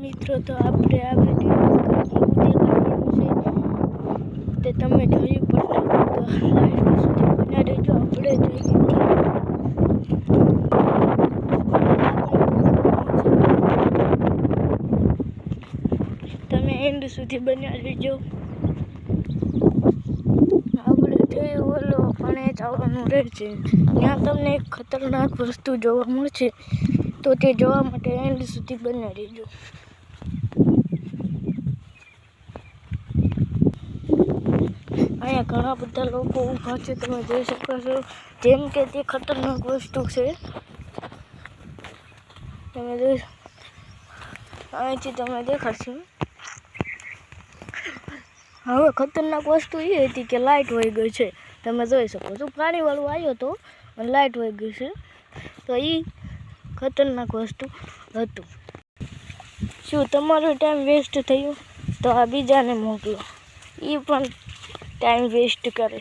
મિત્રો, તો આપણે આ વિડીયો તે તમે જોયું પણ તો લાઈવ સુધી બના રહેજો. આપણે જોઈએ તમે એન્ડ સુધી બન્યા રહેજો. આપણે જોઈએ ઓલો પણ એ ચાવવાનું રહેશે. ત્યાં તમને એક ખતરનાક વસ્તુ જોવા મળશે, તો તે જોવા માટે એન્ડ સુધી બન્યા રહેજો. અહીંયા ઘણા બધા લોકો ઊભા છે, તમે જોઈ શકો છો. જેમ કે તે ખતરનાક વસ્તુ છે. તમે જોઈ અહીંથી તમે દેખાશે. હવે ખતરનાક વસ્તુ એ હતી કે લાઇટ વહી ગઈ છે. તમે જોઈ શકો છો. પાણીવાળું આવ્યો હતો અને લાઇટ વહી ગઈ છે. તો એ ખતરનાક વસ્તુ હતું. શું તમારો ટાઈમ વેસ્ટ થયો? તો આ બીજાને મોકલો, એ પણ ટાઈમ વેસ્ટ કરે.